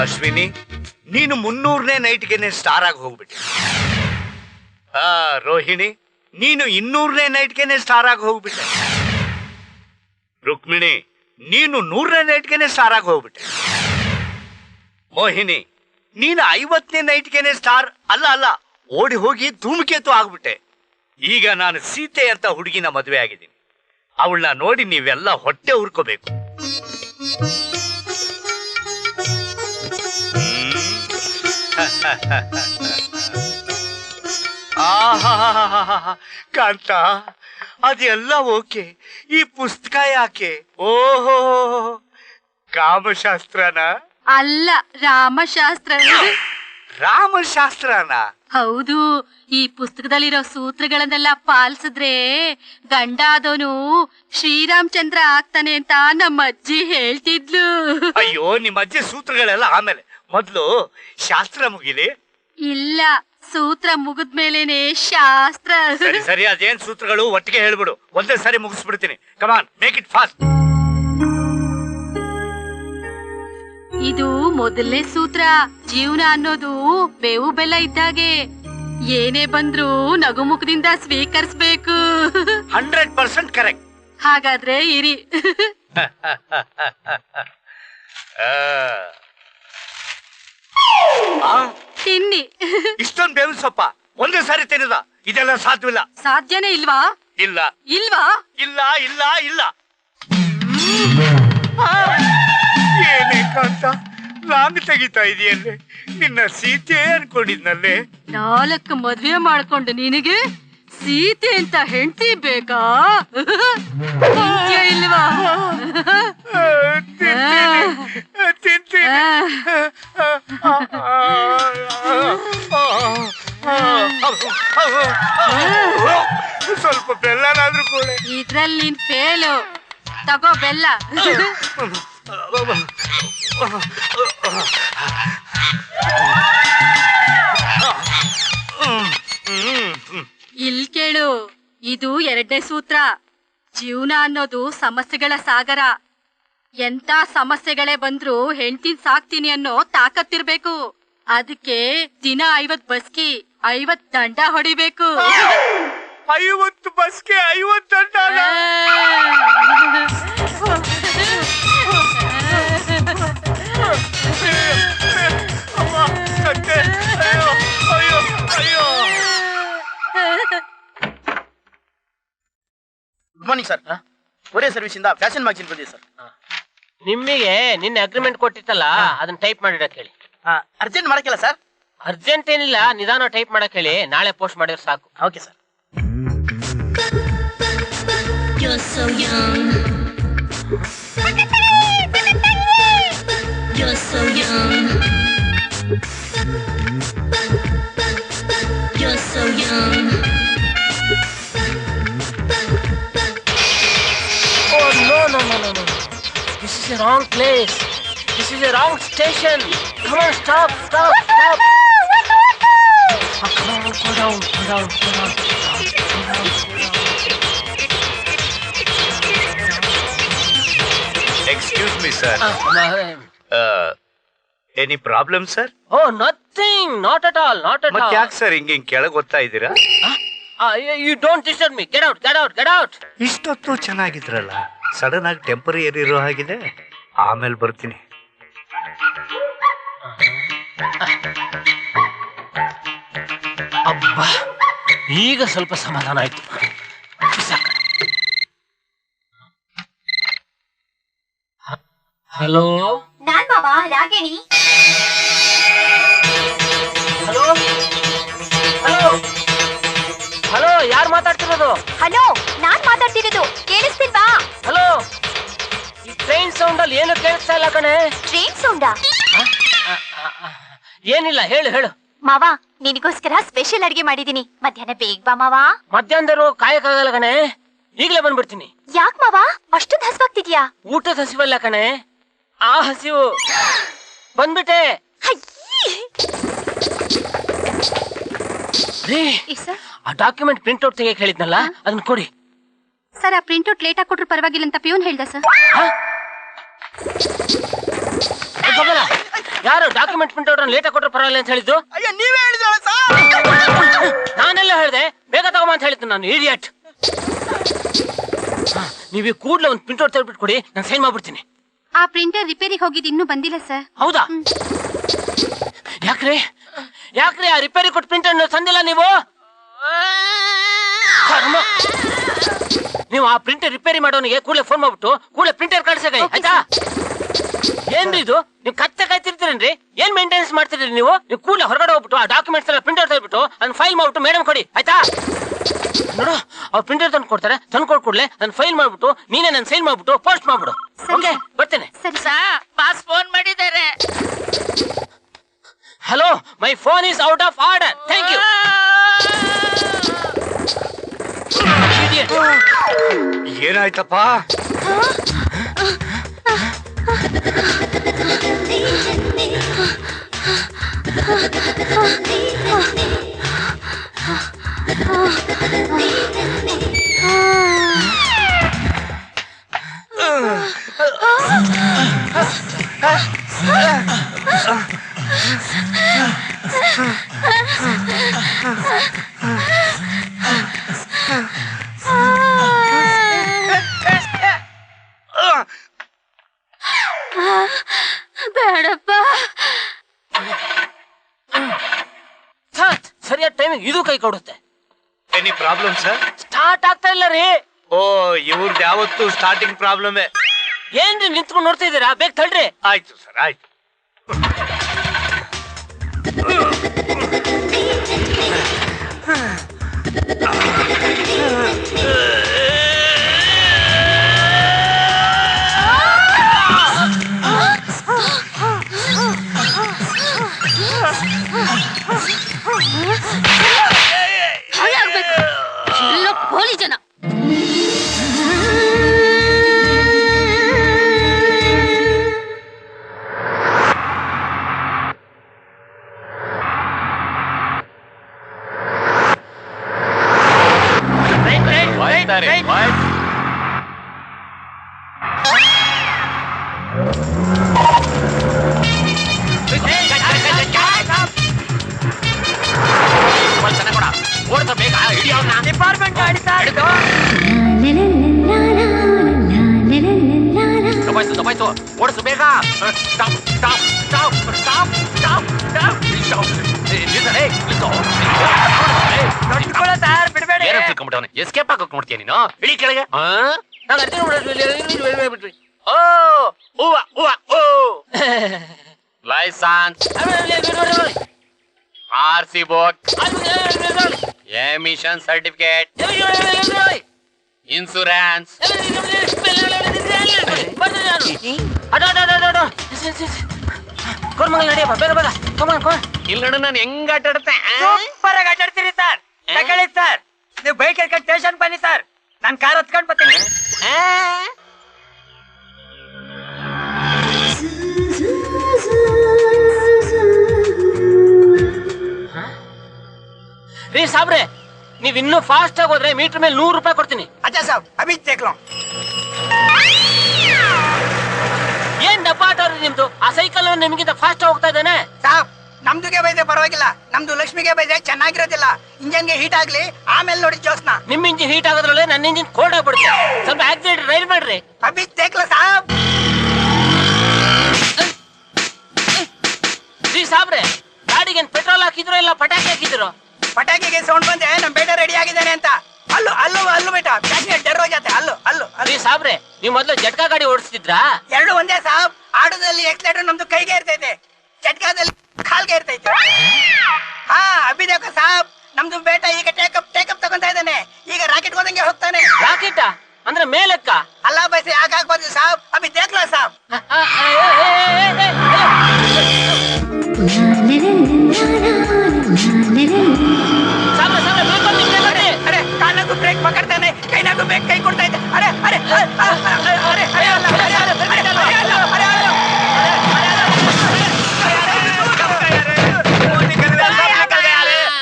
ಅಶ್ವಿನಿ, ನೀನು 300ನೇ ನೈಟ್ಗೆನೆ ಸ್ಟಾರ್ ಆಗಿ ಹೋಗ್ಬಿಟ್ಟೆ. ರೋಹಿಣಿ, ನೀನು 200ನೇ ನೈಟ್ಗೆನೆ ಸ್ಟಾರ್ ಆಗಿ ಹೋಗ್ಬಿಟ್ಟೆ. ರುಕ್ಮಿಣಿ, ನೀನು 100ನೇ ನೈಟ್ಗೆನೆ ಸ್ಟಾರ್ ಆಗಿ ಹೋಗ್ಬಿಟ್ಟೆ. ಮೋಹಿನಿ, ನೀನು 50ನೇ ನೈಟ್ಗೆನೆ ಸ್ಟಾರ್ ಅಲ್ಲ ಓಡಿ ಹೋಗಿ ಧೂಮಕೇತು ಆಗ್ಬಿಟ್ಟೆ. ಈಗ ನಾನು ಸೀತೆ ಅಂತ ಹುಡುಗಿನ ಮದುವೆ ಆಗಿದ್ದೀನಿ. ಅವಳನ್ನ ನೋಡಿ ನೀವೆಲ್ಲ ಹೊಟ್ಟೆ ಉರ್ಕೋಬೇಕು. ಕಾಂತ, ಅದೆಲ್ಲ ಓಕೆ, ಈ ಪುಸ್ತಕ ಯಾಕೆ? ಓಹೋ, ಕಾಮಶಾಸ್ತ್ರನ? ಅಲ್ಲ, ರಾಮಶಾಸ್ತ್ರ. ರಾಮಶಾಸ್ತ್ರನ? ಹೌದು. ಈ ಪುಸ್ತಕದಲ್ಲಿರೋ ಸೂತ್ರಗಳನ್ನೆಲ್ಲ ಪಾಲಿಸಿದ್ರೆ ಗಂಡ ಆದವನು ಶ್ರೀರಾಮಚಂದ್ರ ಆಗ್ತಾನೆ ಅಂತ ನಮ್ಮ ಅಜ್ಜಿ ಹೇಳ್ತಿದ್ಲು. ಅಯ್ಯೋ, ನಿಮ್ಮ ಅಜ್ಜಿ ಸೂತ್ರಗಳೆಲ್ಲ ಆಮೇಲೆ, ಮೊದ್ಲು ಶಾಸ್ತ್ರ ಮುಗಿಲಿ. ಇಲ್ಲ, ಸೂತ್ರ ಮುಗಿದ್ಮೇಲೆನೆ ಶಾಸ್ತ್ರ. ಸರಿ ಸರಿ, ಅದೇನ್ ಸೂತ್ರಗಳು ಒಟ್ಟಿಗೆ ಹೇಳ್ಬಿಡು, ಒಂದೇ ಸರಿ ಮುಗಿಸ್ಬಿಡ್ತೀನಿ. ಕಮಾನ್, ಮೇಕ್ ಇಟ್ ಫಾಸ್ಟ್. ಇದು ಮೊದಲನೇ ಸೂತ್ರ. ಜೀವನ ಅನ್ನೋದು ಬೇವು ಬೆಲ್ಲ ಇದ್ದಾಗೆ, ಏನೇ ಬಂದ್ರೂ ನಗುಮುಖದಿಂದ ಸ್ವೀಕರಿಸ್ಬೇಕು. 100% ಕರೆಕ್ಟ್. ಹಾಗಾದ್ರೆ ಇರಿ. ತಿನ್ನಿ. ಇಷ್ಟೊಂದು ಬೇವಿನ ಸೊಪ್ಪ ಒಂದೇ ಸಾರಿ ತಿನ್ನದ? ಇದೆಲ್ಲ ಸಾಧ್ಯವಿಲ್ಲ. ಸಾಧ್ಯನೇ ಇಲ್ವಾ? ಇಲ್ಲ ಇಲ್ವಾ? ಇಲ್ಲ ಇಲ್ಲ ಇಲ್ಲ. ಏನೇ ಕಾಂತ, ಲಾಂಗ್ ತೆಗಿತಾ ಇದೆಯಲ್ಲೇ? ನಿನ್ನ ಸೀತೆ ಅನ್ಕೊಂಡಿದ್ನಲ್ಲೇ. 4 ಮದ್ವೆ ಮಾಡ್ಕೊಂಡು ನಿನಗೆ ಸೀತೆ ಅಂತ ಹೆಂಡತಿ ಬೇಕಾ? ಇಲ್ವಾ? ಸ್ವಲ್ಪ ಬೆಲ್ಲನಾದ್ರೂ ಕೂಡ. ಇದ್ರಲ್ಲಿ ನಿನ್ ಫೇಲು. ತಗೋ ಬೆಲ್ಲ. ಇಲ್ ಕೇಳು, ಇದು 2ನೇ ಸೂತ್ರ. ಜೀವನ ಅನ್ನೋದು ಸಮಸ್ಯೆಗಳ ಸಾಗರ. ಎಂತ ಸಮಸ್ಯೆಗಳೇ ಬಂದ್ರು ಹೆಂಡ್ತಿನ್ ಸಾಕ್ತೀನಿ ಅನ್ನೋ ತಾಕತ್ತಿರ್ಬೇಕು. ಅದಕ್ಕೆ ದಿನ 50 ಬಸ್ಕಿ 50 ದಂಡ ಹೊಡಿಬೇಕು. 50 ಬಸ್ಗೆ 50 ದಂಡ? Good morning sir. Courier service ಇಂದ ಫ್ಯಾಷನ್ ಮ್ಯಾಗಜಿನ್ ಬಂದಿದೆ ಸರ್. ನಿಮಗೆ ನಿನ್ನೆ ಅಗ್ರಿಮೆಂಟ್ ಕೊಟ್ಟಿತ್ತಲ್ಲ, ಅದನ್ನ ಟೈಪ್ ಮಾಡಿಡಕ್ ಹೇಳಿ. Urgent ಮಾಡಕ್ಕಿಲ್ಲ sir? ಅರ್ಜೆಂಟ್ ಏನಿಲ್ಲ, ನಿಧಾನ ಟೈಪ್ ಮಾಡಕ್ ಹೇಳಿ. ನಾಳೆ ಪೋಸ್ಟ್ ಮಾಡಿದ್ರೆ ಸಾಕು. Okay sir. You're so young. You're so young. You're so young. Oh no. This is a wrong place. This is a wrong station. Come on, stop. Oh, come on, go down. Excuse me, sir. Any problem, sir? Oh, nothing. Not at all. ಮತ್ತೆ ಯಾಕೆ sir ಹಿಂಗೆ ಕೆಳಗೆ ಓದ್ತಾ ಇದ್ದೀರಾ? You don't disturb me. Get out. ಇಷ್ಟೊತ್ತು ಚೆನ್ನಾಗಿದ್ರಲ್ಲ, sudden ಆಗಿ temporary ಇರೋ ಹಾಗಿದೆ. ಆಮೇಲೆ ಬರ್ತೀನಿ. ಅಬ್ಬಾ, ಈಗ ಸ್ವಲ್ಪ ಸಮಾಧಾನ ಆಯ್ತು. ಹಲೋ, ನಾನ್ ಮಾವ ರಾಗಿಣಿ. ಹಲೋ, ಯಾರು ಮಾತಾಡ್ತಿರೋದು? ಹಲೋ, ನಾನ್ ಮಾತಾಡ್ತಿರೋದು ಕೇಳಿಸ್ತಿಲ್ವಾ? ಹಲೋ, ಈ ಟ್ರೈನ್ ಸೌಂಡ್ ಅಲ್ಲಿ ಏನು ಕೇಳಿಸ್ತಾ ಇಲ್ಲ ಕಣೆ. ಟ್ರೈನ್ ಸೌಂಡಾ? ಏನಿಲ್ಲ, ಹೇಳು. ಮಾವ, ನಿನಗೋಸ್ಕರ ಸ್ಪೆಷಲ್ ಅಡಿಗೆ ಮಾಡಿದೀನಿ. ಮಧ್ಯಾಹ್ನ ಬೇಗ ಬಾ ಮಾವ. ಮಧ್ಯಾಹ್ನದವರು ಕಾಯಕ್ಕಾಗಲ್ಲ ಕಣೆ, ಈಗಲೇ ಬಂದ್ಬಿಡ್ತೀನಿ. ಯಾಕ್ ಮಾವ ಅಷ್ಟೊಂದು ಹಸ್ವಾಗ್ತಿದ್ಯಾ? ಊಟದ ಹಸಿವಲ್ಲ ಕಣೆ, ಆ ಹಸಿವು. ಬಂದ್ಬಿಟ್ಟೆ. ರೀ, ಆ ಡಾಕ್ಯುಮೆಂಟ್ ಪ್ರಿಂಟ್ ಔಟ್ ತೆಗೆಯಕ್ ಹೇಳಿದ್ನಲ್ಲ, ಅದನ್ನ ಕೊಡಿ. ಸರ್ ಆ ಪ್ರಿಂಟ್ಔಟ್ ಲೇಟ್ ಆಗಿ ಕೊಟ್ರು ಪರವಾಗಿಲ್ಲ ಅಂತ ಪ್ಯೂನ್ ಹೇಳ್ದೆ ಸರ್. ಯಾರು ಡಾಕ್ಯುಮೆಂಟ್ ಪ್ರಿಂಟ್ಔಟ್ ಲೇಟ್ ಆಗಿ ಕೊಟ್ರು ಪರವಾಗಿಲ್ಲ ಅಂತ ಹೇಳಿದ್ದು? ಅಯ್ಯೋ ನೀವೇ ಹೇಳಿದ್ರಲ್ಲ ಸರ್. ನಾನೆಲ್ಲ ಹೇಳಿದೆ ಬೇಗ ತಗೊಂಬ ಅಂತ ಹೇಳಿದ್ದು ನಾನು, ಇಡಿಯಟ್. ನೀವು ಕೂಡ್ಲೆ ಒಂದು ಪ್ರಿಂಟ್ಔಟ್ ತೆಗೆದ್ಬಿಟ್ಟು ಕೊಡಿ, ನಾನು ಸೈನ್ ಮಾಡ್ಬಿಡ್ತೀನಿ. ಆ ಪ್ರಿಂಟರ್ ರಿಪೇರಿಗೆ ಹೋಗಿದ್ದು ಇನ್ನೂ ಬಂದಿಲ್ಲ ಸರ್. ಹೌದಾ? ಯಾಕ್ರಿ ಯಾಕ್ರಿ ಆ ರಿಪೇರಿ ಕೊಟ್ಟು ಪ್ರಿಂಟರ್ ತಂದಿಲ್ಲ ನೀವು? ನೀವು ಆ ಪ್ರಿಂಟರ್ ರಿಪೇರಿ ಮಾಡೋನಿಗೆ ಕೂಡಲೇ ಫೋನ್ ಮಾಡ್ಬಿಟ್ಟು ಕೂಡಲೇ ಪ್ರಿಂಟರ್ ಕಳ್ಸಾಗ, ಆಯ್ತಾ? ಏನ್ರಿ ಇದು, ನೀವು ಕತ್ತೆ ಕಾಯ್ತಿರ್ತೀರೇನ್ರಿ? ಏನ್ ಮೇಂಟೆನೆನ್ಸ್ ಮಾಡ್ತೀರಿ ನೀವು? ಕೂಡಲೇ ಹೊರಗಡೆ ಹೋಗ್ಬಿಟ್ಟು ಆ ಡಾಕ್ಯುಮೆಂಟ್ಸ್ ಎಲ್ಲ ಪ್ರಿಂಟರ್ ತೆಗೆದ್ಬಿಟ್ಟು ಅದನ್ನ ಫೈಲ್ ಮಾಡ್ಬಿಟ್ಟು ಮೇಡಮ್ ಕೊಡಿ, ಆಯ್ತಾ? ನೋಡು, ಅವ್ರು ಪ್ರಿಂಟರ್ ತಂದು ಕೊಡ್ತಾರೆ, ತಂದು ಕೊಡ್ಕೊಡ್ಲೆ ನಾನು ಫೈಲ್ ಮಾಡ್ಬಿಟ್ಟು ನೀನೇ ನಾನು ಸೈನ್ ಮಾಡ್ಬಿಟ್ಟು ಪೋಸ್ಟ್ ಮಾಡ್ಬಿಡು. ಓಕೆ, ಬರ್ತೇನೆ. ಸರಿ ಬಾಸ್ ಫೋನ್ ಮಾಡಿದ್ದಾರೆ. Hello, my phone is out of order, thank you. ಏನಾಯ್ತಪ್ಪ? ಬೇಡಪ್ಪ. ಸರಿಯಾದ ಟೈಮಿಗೆ ಇದು ಕೈ ಕೊಡುತ್ತೆ. Any problem sir? ಸ್ಟಾರ್ಟ್ ಆಗ್ತಾ ಇಲ್ಲ ರೀ. ಓ, ಇವ್ರದ್ದು ಯಾವತ್ತು ಸ್ಟಾರ್ಟಿಂಗ್ ಪ್ರಾಬ್ಲಮ್. ಏನ್ರಿ ನಿಂತ್ಕೊಂಡು ನೋಡ್ತಾ ಇದ್ದೀರಾ? ಬೇಗ ತಳ್ರಿ. ಆಯ್ತು ಸರ್, ಆಯ್ತು. ಎಲ್ಲ ಪೋಲಿ ಜನ. ಡಿಪಾರ್ಟ್ಮೆಂಟ್ ಗಾಡಿ ಸರ್. ದಬಾಯ್ತು ಓಡಿಸು ಬೇಗ. Stop stop stop stop stop stop. ನೋಡ್ಕೊಳ್ಳೋ ಸರ್, ಬಿಡಬೇಡಿ. ಎಸ್ಕೇಪ್ ಆಗಕ್ ನೋಡ್ತೀಯ ನೀನು? ಇಳಿ ಕೆಳಗೆ. ಓ ಹೂವ ಹೂವ ಓ licence, RC book, emission certificate, insurance. Koramangala ನಡೆಯಪ್ಪ, ಬೇಗ ಬೇಗ. ಕಮಾನ್ ಕಮಾನ್. ಇಲ್ಲಿ ನೋಡು ನಾನು ಹೆಂಗ್ ಆಟ ಆಡುತ್ತೆ. ಸೂಪರ್ ಆಗಿ ಆಟಾಡ್ತೀರಿ ಸರ್. ತಗೊಳ್ಳಿ ಸರ್, ನೀವು ಬೈಕ್ ಹಿಡ್ಕೊಂಡು ಸ್ಟೇಷನ್ ಬನ್ನಿ ಸರ್, ನಾನು ಕಾರ್ ಹತ್ಕೊಂಡು ಬರ್ತೀನಿ. ರೀ ಸಾಬ್ರೆ, ನೀವ್ ಇನ್ನೂ ಫಾಸ್ಟ್ ಆಗಿ ಹೋದ್ರೆ ಮೀಟರ್ ಮೇಲೆ 100 ರೂಪಾಯಿ ಕೊಡ್ತೀನಿ. अच्छा साहब अभी देख लो. ಏನ್ ಡಬ್ಬ ಆಟ ನಿಮ್ದು? ಆ ಸೈಕಲ್ ನಿಮ್ಗಿಂತ ಫಾಸ್ಟ್ ಹೋಗ್ತಾ ಇದ್ದಾನೆ. ಸಾಬ್, ನಮ್ದುಗೆ ಬೈದೆ ಪರವಾಗಿಲ್ಲ, ನಮ್ದು ಲಕ್ಷ್ಮಿಗೆ ಬೈದೆ ಚೆನ್ನಾಗಿರೋದಿಲ್ಲ. ಇಂಜನ್ಗೆ ಹೀಟ್ ಆಗ್ಲಿ, ಆಮೇಲೆ ನೋಡಿ ಜೋಸ್ನ. ನಿಮ್ ಇಂಜಿನ್ ಹೀಟ್ ಆಗೋದ್ರಲ್ಲೇ ನನ್ನ ಇಂಜಿನ್ ಕೋಲ್ಡ್ ಆಗ್ಬಿಡುತ್ತೆ. ಸ್ವಲ್ಪ ಆಕ್ಸಿಡೆಂಟ್ ರೈಲ್ ಮಾಡ್ರಿ. ಅಭಿ ದೇಖ್ लो ಸಾಬ್. ರೀ ಸಾಬ್ರೆ, ಗಾಡಿಗೆ ಪೆಟ್ರೋಲ್ ಹಾಕಿದ್ರು ಇಲ್ಲ ಪಟಾಕಿ ಹಾಕಿದ್ರು? ಪಟಾಕಿಗೆ ಸೌಂಡ್ ಬಂದೆ ನಮ್ ಬೇಟ ರೆಡಿ ಆಗಿದ್ದಾನೆ ಅಂತ. ಅಲ್ಲು ಅಲ್ಲು ಅಲ್ಲು ಬೇಟ, ಪ್ಯಾಸೆಂಜರ್ ಡರ್ ಹೋಗ್ಯಾತೆ. ಅಲ್ಲು ಅಲ್ಲು ರೀ ಸಾಬ್ರೆ, ನೀವು ಮೊದ್ಲು ಜಟ್ಕಾ ಗಾಡಿ ಓಡಿಸ್ತಿದ್ರಾ? ಎರಡು ಒಂದೇ ಸಾಬ್. ಆಟೋದಲ್ಲಿ ಎಕ್ಸಲೇಟರ್ ನಮ್ದು ಕೈಗೆ ಇರ್ತೈತೆ, ಜಟ್ಕಾದಲ್ಲಿ ಕಾಲ್ಗೆ ಇರ್ತೈತೆ. ಹಾ ಅಭಿ ದೇಖೋ ಸಾಬ್, ನಮ್ದು ಬೇಟ ಈಗ ಟೇಕಪ್ ತಗೊಂತಾ ಇದ್ದಾನೆ. ಈಗ ರಾಕೆಟ್ ಹೋದಂಗೆ ಹೋಗ್ತಾನೆ. ರಾಕೆಟ್ ಅಂದ್ರೆ ಮೇಲಕ್ಕ? ಅಲ್ಲ ಬೈಸೆ ಆಗಾಗ್ಬಾರ್ದು ಸಾಬ್. ಅಭಿ ದೇಖ್ लो ಸಾಬ್. ಸಾಬ್ರೆ ಸಾಬ್ರೆ, ಬ್ರೇಕ್ ಮಾಡಿ, ಬ್ರೇಕ್ ಮಾಡಿ. ಅರೆ ಕಾಲಕ್ಕೂ ಬ್ರೇಕ್ ಪಕಡ್ತಾನೆ, ಕೈನಾಗೂ ಬ್ರೇಕ್ ಕೈ ಕೊಡ್ತಾ ಇದ್ದ. ಅರೆ ಅರೆ ಅರೆ ಅರೆ ಅರೆ ಅಲ್ಲ ಅರೆ ಅಲ್ಲ ಅರೆ ಅಲ್ಲ ಅರೆ ಅಲ್ಲ ಅರೆ ಅಲ್ಲ.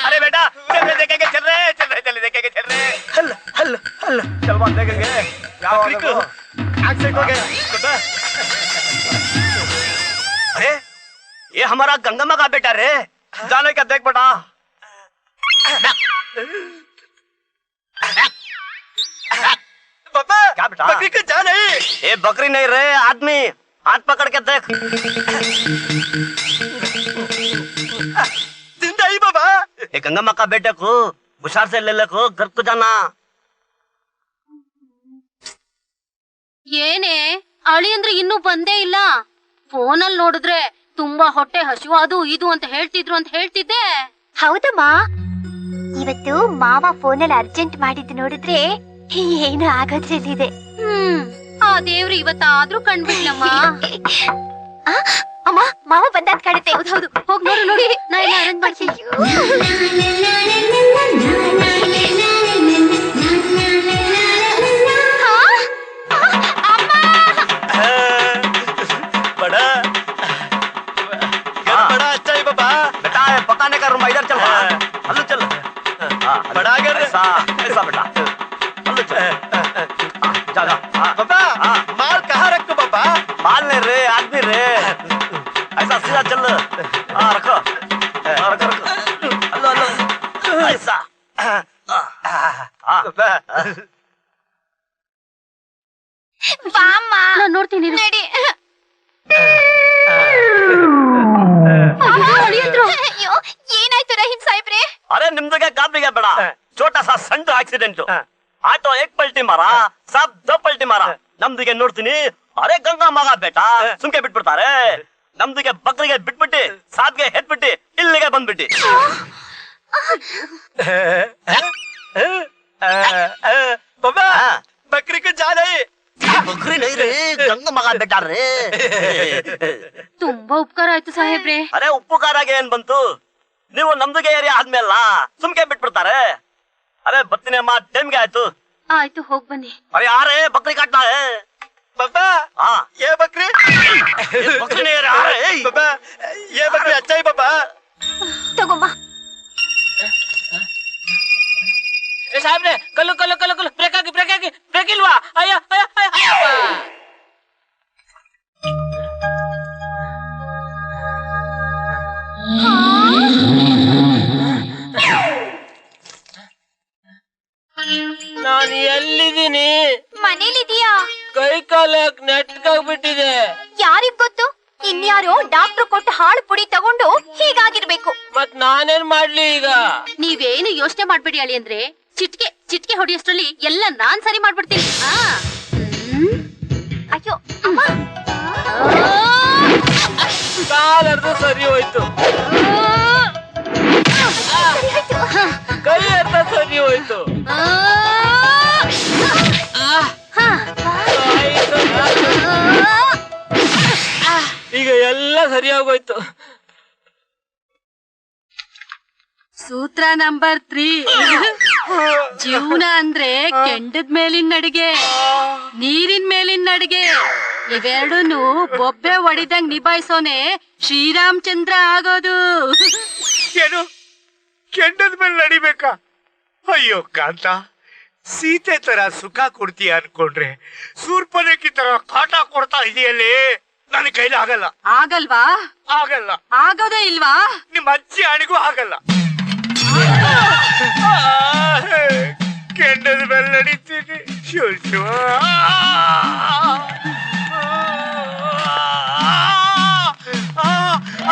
अरे बेटा, चल रहे देखेंगे, चल रहे जल्दी देखेंगे, चल रहे. हल हल हल चल बात देखेंगे. हमारा गंगम्मा का बेटा रे, जाने का देख बेटा। पापा क्या बेटा? बकरी का जान है। ये बकरी नहीं रे, आदमी। हाथ पकड़ के देख। जिंदा ही पापा। ये गंगम्मा का बेटे को हुशार से ले को घर को जाना। ಏನೇ ಅಳಿ ಅಂದ್ರೆ ಇನ್ನೂ ಬಂದೇ ಇಲ್ಲ. ಫೋನಲ್ಲಿ ನೋಡಿದ್ರೆ ತುಂಬಾ ಹೊಟ್ಟೆ ಹಸಿವು ಅದು ಇದು ಅಂತ ಹೇಳ್ತಿದ್ದೆ. ಹೌದಮ್ಮ, ಇವತ್ತು ಮಾವ ಫೋನಲ್ಲಿ ಅರ್ಜೆಂಟ್ ಮಾಡಿದ್ದು ನೋಡಿದ್ರೆ ಏನು ಆಗೋದ್ರಲ್ಲಿದೆ. ಆ ದೇವ್ರು ಇವತ್ತಾದ್ರೂ ಕಂಡ್ಬಿಡ್ಲಮ್ಮ. ಅಮ್ಮ, ಮಾವ ಬಂದಾದ್ ಕಾಡುತ್ತೆ. ಹೌದು, ಹೋಗ್ ನೋಡಿ, ನಾ ಎಲ್ಲ ಅರೇಂಜ್ ಮಾಡ್ತೀನಿ. बड़ा बड़ा अच्छा है पापा। बेटा पकाने का रूम इधर चल। हल्लू चल। बड़ा घर ऐसा ऐसा बेटा हल्लू चल। जा जा। पापा माल कहाँ रखो पापा? माल नहीं रे, आदमी रे। ऐसा सीधा चल। हाँ रखो, रखो रखो। हल्लो हल्लो ऐसा। ಬಾಮ್ಮ, ನಾನ್ ನೋಡ್ತೀನಿ ನಡಿ. ಅಯ್ಯೋ, ಏನಾಯ್ತು ರಹೀಂ ಸಾಹೇಬ್ರೆ? अरे निम्दे गाबरी बेड़ा छोटा सा संड एक्सीडेंट आटो एक पलटी मारा सब दो पलटी मारा नम्दिगे नोಡ್ತೀನಿ अरे गंगा मगा बेटा ಸುಮ್ಕೆ ಬಿಟ್ಬಿಡ್ತಾರೆ ನಮ್ದಿಗೆ ಬಕ್ರಿಗೆ ಬಿಟ್ಬಿಟ್ಟು ಸಾದ್ಗೆ ಹೆತ್ಬಿಟ್ಟು ಇಲ್ಲಿಗೆ ಬಂದ್ಬಿಟ್ಟು पापा बकरी का जान है। ಬಕ್ರಿ नहीं रे गंगा मगा बेटा रे ತುಂಬಾ ಉಪಕಾರ ಆಯ್ತು ಸಾಹೇಬ್ರೆ. अरे ಉಪ್ಪುಕಾರಾಗೆ ಏನ್ ಬಂತು ನೀವು ನಮ್ದಿಗೆ ಏರಿಯಾ ಆದ್ಮೇಲ ಸುಮ್ಕೆ ಬಿಟ್ಬಿಡ್ತಾರೆ अरे ಬತ್ತಿನ ಮಾ ಟೈಮ್ಗೆ ಆಯ್ತು ಆಯ್ತು, ಹೋಗ್ ಬನ್ನಿ. अरे आ रहे बकरी काटना है पापा हाँ ये बकरी बकरी नहीं आ रहे पापा ये बकरी अच्छा है पापा। ತಗೊಮ್ಮ. ಏ ಸಾಹೇಬ್ರೆ, ಕಲ್ಲು ಬ್ರೇಕ್ ಹಾಕಿ ಬ್ರೇಕ್ ಇಲ್ವಾ? ಅಯ್ಯ ಅಯ್ಯ ಅಯ್ಯಪ್ಪ. ನಾನು ಎಲ್ಲಿದ್ದೀನಿ? ಮನೇಲಿದೀಯಾ? ಕೈ ಕಾಲು ನೆಟ್ಕಾಗ್ಬಿಟ್ಟಿದೆ. ಯಾರಿಗ್ ಗೊತ್ತು, ಇನ್ಯಾರೋ ಡಾಕ್ಟರ್ ಕೊಟ್ಟು ಹಾಳು ಪುಡಿ ತಗೊಂಡು ಹೀಗಾಗಿರ್ಬೇಕು. ಮತ್ ನಾನೇನ್ ಮಾಡ್ಲಿ ಈಗ? ನೀವೇನು ಯೋಚನೆ ಮಾಡ್ಬೇಡಿ ಅಳಿ ಅಂದ್ರೆ ಚಿಟ್ಕೆ ಹೊಡಿಯೋಷ್ಟ್ರಲ್ಲಿ ಎಲ್ಲ ನಾನ್ ಸರಿ ಮಾಡ್ಬಿಡ್ತೀನಿ. ಅಯ್ಯೋ ಅಮ್ಮ, ಕಾಲರ್ದು ಸರಿ ಹೋಯ್ತು, ಕೈ ಅರ್ಧ ಸರಿ ಹೋಯ್ತು. ಈಗ ಎಲ್ಲ ಸರಿಯಾಗೋಯ್ತು. ಸೂತ್ರ ನಂಬರ್ 3, ಜೀವನ ಅಂದ್ರೆ ಕೆಂಡದ ಮೇಲಿನ ಅಡಿಗೆ, ನೀರಿನ ಮೇಲಿನ ಅಡಿಗೆ, ಇವೆರಡನ್ನು ಬೊಬ್ಬೆ ಹೊಡಿದಂಗ್ ನಿಭಾಯಿಸೋನೆ ಶ್ರೀರಾಮಚಂದ್ರ ಆಗೋದು. ಏನು ಕೆಂಡದ ಮೇಲೆ ನಡಿಬೇಕಾ? ಅಯ್ಯೋ ಕಾಂತ, ಸೀತೆ ತರ ಸುಖ ಕೊಡ್ತೀಯ ಅನ್ಕೊಂಡ್ರೆ ಸೂರ್ಪನೇಕಿ ತರ ಕಾಟ ಕೊಡ್ತಾ ಇದೆಯಲ್ಲೇ. ನನ್ನ ಕೈಲಿ ಆಗಲ್ಲ. ಆಗಲ್ವಾ? ಆಗಲ್ಲ. ಆಗೋದೇ ಇಲ್ವಾ? ನಿಮ್ಮ ಅಜ್ಜಿ ಅಣಿಗೂ ಆಗಲ್ಲ. ಕೆಂಡದ ಮೇಲೆ ನಡೀತೀನಿ. ಶಿವ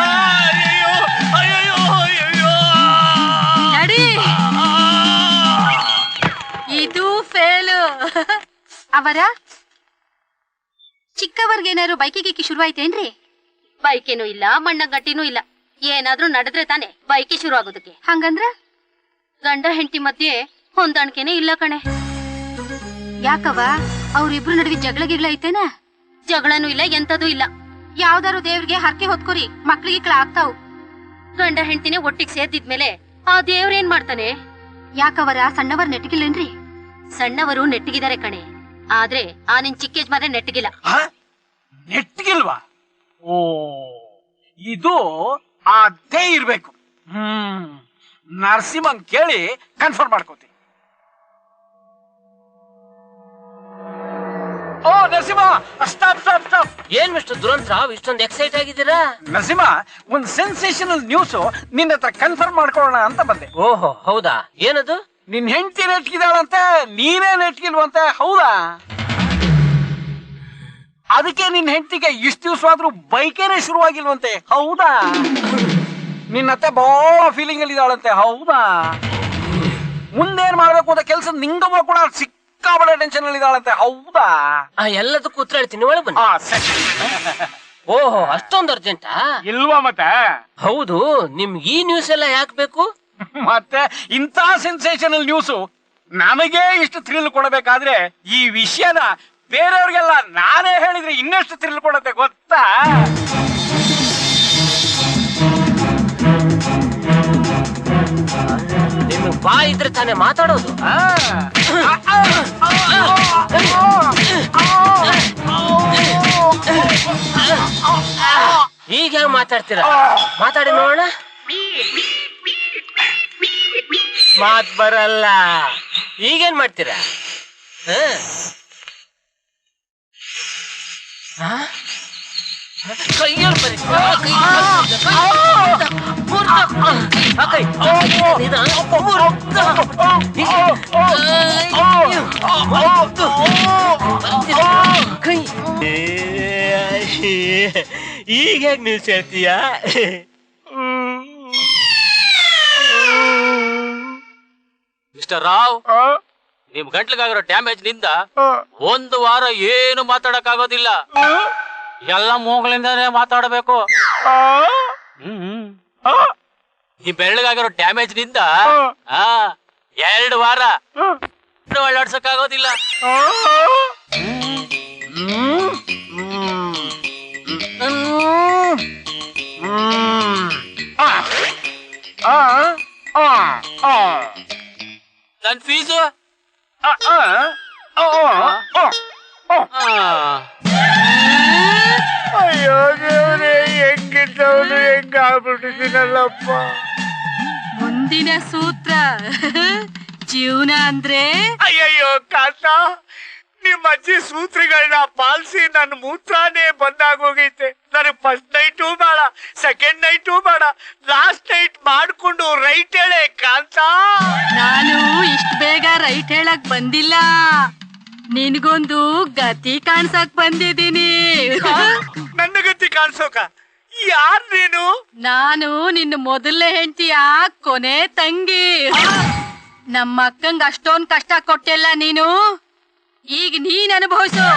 ಅಯ್ಯೋ ಅಯ್ಯೋ ಅಯ್ಯೋ ನಡಿ. ಇದು ಫೇಲು. ಅವರ ಚಿಕ್ಕವರ್ಗೇನಾದ್ರು ಬೈಕಿಗೆ ಶುರುವಾಯ್ತೇನ್ರಿ? ಬೈಕೇನೂ ಇಲ್ಲ, ಮಣ್ಣಗಟ್ಟಿನೂ ಇಲ್ಲ. ಏನಾದ್ರೂ ನಡೆದ್ರೆ ತಾನೆ ಬೈಕಿ ಶುರು ಆಗೋದಕ್ಕೆ. ಹಂಗಂದ್ರ ಗಂಡ ಹೆಂಡತಿ ಮಧ್ಯೆ ಹೊಂದಾಣಿಕೆನೇ ಇಲ್ಲ ಕಣೆ. ಯಾಕವ, ಅವ್ರಿಬ್ರು ನಡುವೆ ಜಗಳ ಐತೇನ? ಜಗಳನೂ ಇಲ್ಲ, ಎಂತದೂ ಇಲ್ಲ. ಯಾವ್ದಾರು ದೇವ್ರಿಗೆ ಹರಕೆ ಹೊತ್ಕೊರಿ, ಮಕ್ಳಿಗೆ ಆಗ್ತಾವ್. ಗಂಡ ಹೆಂಡತಿನೇ ಒಟ್ಟಿಗೆ ಸೇರ್ದಿದ್ಮೇಲೆ ಆ ದೇವ್ರೇನ್ ಮಾಡ್ತಾನೆ? ಯಾಕವರ ಸಣ್ಣವರ್ ನೆಟ್ಟಿಗಿಲ್ಲೇನ್ರಿ? ಸಣ್ಣವರು ನೆಟ್ಟಿಗಿದ್ದಾರೆ ಕಣೆ, ಆದ್ರೆ ಆ ನಿನ್ ಚಿಕ್ಕ ಯಜಮಾನ್ರೆ ನೆಟ್ಟಿಗಿಲ್ಲ. ನೆಟ್ಟಿಗಿಲ್ವಾ? ಓ, ಇದು ಅದೇ ಇರ್ಬೇಕು. ನರಸಿಂಹನ್ ಕೇಳಿ ಕನ್ಫರ್ಮ್ ಮಾಡ್ಕೋತೀನಿ. ಓ ನರಸಿಂಹ, ಸ್ಟಾಪ್ ಸ್ಟಾಪ್ ಸ್ಟಾಪ್. ಏನ್ ಮಿಸ್ಟರ್ ದುರಂತರಾವ್ ಇಷ್ಟೊಂದು ಎಕ್ಸೈಟ್ ಆಗಿದ್ದೀರಾ? ನರಸಿಂಹ, ಒಂದು ಸೆನ್ಸೇಷನಲ್ ನ್ಯೂಸ್ ನಿನ್ನ ಹತ್ರ ಕನ್ಫರ್ಮ್ ಮಾಡ್ಕೊಳ್ಳೋಣ ಅಂತ ಬಂದೆ. ಓಹೋ ಹೌದಾ? ಏನದು? ನಿನ್ ಹೆಂಡತಿ ನೆಟ್ಗಿದಾಳಂತೆ, ನೀನೇ ನೆಟ್ಗಿಲ್ವಂತೆ, ಹೌದಾ? ಅದಕ್ಕೆ ನಿನ್ ಹೆಂಡತಿಗೆ ಇಷ್ಟು ದಿವಸವಾದ್ರೂ ಬೈಕೇನೆ ಶುರುವಾಗಿಲ್ವಂತೆ, ಹೌದಾ? ನಿನ್ನತ್ತೆ ಬಹಳ ಫೀಲಿಂಗ್ ಅಲ್ಲಿ ಇದ್ದಾಳಂತೆ, ಹೌದಾ? ಮುಂದೇನ್ ಮಾಡ್ಬೇಕು ಅಂತ ಕೆಲಸ ನಿಂಗಮ್ಮ ಕೂಡ ಸಿಕ್ಕಾಬಡ ಟೆನ್ಷನ್ ಅಲ್ಲಿ ಇದ್ದಾಳಂತೆ, ಹೌದಾ? ಎಲ್ಲದಕ್ಕೂ ಉತ್ತರ ಹೇಳ್ತೀನಿ, ಒಳಗೆ ಬನ್ನಿ. ಓಹೋ ಅಷ್ಟೊಂದು ಅರ್ಜೆಂಟಾ? ಇಲ್ವಾ ಮತ್ತೆ? ಹೌದು, ನಿಮ್ಗೆ ಈ ನ್ಯೂಸ್ ಎಲ್ಲ ಯಾಕೆ ಬೇಕು? ಮತ್ತೆ ಇಂಥ ಸೆನ್ಸೇಷನಲ್ ನ್ಯೂಸ್ ನಮಗೆ ಇಷ್ಟು ಥ್ರಿಲ್ ಕೊಡಬೇಕಾದ್ರೆ ಈ ವಿಷಯನ ಬೇರೆಯವ್ರಿಗೆಲ್ಲ ನಾನೇ ಹೇಳಿದ್ರೆ ಇನ್ನಷ್ಟು ಥ್ರಿಲ್ ಕೊಡತ್ತೆ, ಗೊತ್ತಾ? ನಿಮ್ಗೆ ಬಾ ಇದ್ರೆ ತಾನೇ ಮಾತಾಡೋದು. ಈಗ ಹೆಂಗ್ ಮಾತಾಡ್ತೀರಾ? ಮಾತಾಡಿ ನೋಡೋಣ. ಮಾತ್ ಬರಲ್ಲ. ಈಗೇನ್ ಮಾಡ್ತೀರಾ? ಕೈಯಲ್ಲಿ ಬರೀ ಈಗ ಹೇಗ್ ನ್ಯೂಸ್ ಹೇಳ್ತೀಯ? ಮಿಸ್ಟರ್ ರಾವ್, ನಿಮ್ ಗಂಟ್ಲಿಗಾಗಿರೋ ಡ್ಯಾಮೇಜ್ ನಿಂದ ಒಂದು ವಾರ ಏನು ಮಾತಾಡಕ್ ಆಗೋದಿಲ್ಲ. ಎಲ್ಲ ಮೂಗಳಿಂದಾನೇ ಮಾತಾಡಬೇಕು. ಈ ಬೆರಳಿಗಾಗಿರೋ ಡ್ಯಾಮೇಜ್ ನಿಂದ 2 ವಾರ ಓಡಾಡ್ಸಕ್ ಆಗೋದಿಲ್ಲ. ನನ್ ಫೀಸು ಅಯ್ಯೋ ದೇವ್ರೆ, ಹೆಂಗಿದ್ದವನು ಹೆಂಗಾಗ್ಬಿಟ್ಟಿದ್ದೀನಲ್ಲಪ್ಪ. ಮುಂದಿನ ಸೂತ್ರ ಜೀವನ ಅಂದ್ರೆ ಅಯ್ಯಯ್ಯೋ ಕಾಂತ, ನಿಮ್ಮ ಅಜ್ಜಿ ಸೂತ್ರಗಳನ್ನ ಪಾಲಿಸಿ ನನ್ನ ಮೂತ್ರನೇ ಬಂದಾಗೋಗೈತೆ. ನನಗೆ ಫಸ್ಟ್ ನೈಟು ಬೇಡ, ಸೆಕೆಂಡ್ ನೈಟು ಬೇಡ, ಲಾಸ್ಟ್ ನೈಟ್ ಮಾಡ್ಕೊಂಡು ರೈಟ್ ಹೇಳೆ ಕಾಂತ. ನಾನು ಇಷ್ಟ ಬೇಗ ರೈಟ್ ಹೇಳಕ್ ಬಂದಿಲ್ಲ, ನಿನ್ಗೊಂದು ಗತಿ ಕಾಣ್ಸಕ್ ಬಂದಿದ್ದೀನಿ. ನನ್ನ ಗತಿ ಕಾಣಿಸೋಕ? ಯಾರ್ ನೀನು? ನಾನು ನಿನ್ನ ಮೊದಲನೇ ಹೆಂಡತಿಯ ಕೊನೆ ತಂಗಿ. ನಮ್ಮ ಅಕ್ಕಂಗ ಅಷ್ಟೊಂದ್ ಕಷ್ಟ ಕೊಟ್ಟಿಲ್ಲ ನೀನು, ಈಗ ನೀನ್ ಅನುಭವಿಸು.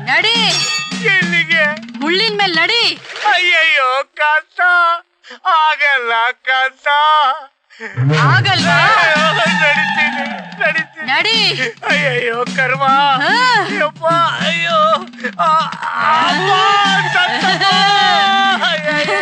ನಡಿ, ಎಲ್ಲಿಗೆ? ಮುಳ್ಳಿನ ಮೇಲೆ ನಡಿ. ಅಯ್ಯಯ್ಯೋ ಕಾಂತ, ಆಗಲ್ಲ ಕಾಂತ. ಆಗಲ್ವಾ? ನಡಿತೀನಿ ನಡಿತೀನಿ. ನಡಿ. ಅಯ್ಯಯ್ಯೋ ಕರ್ಮ. ಅಯ್ಯಪ್ಪ, ಅಯ್ಯೋ ಅಮ್ಮ, ಸತ್ತಮ್ಮ. ಅಯ್ಯಯ್ಯೋ.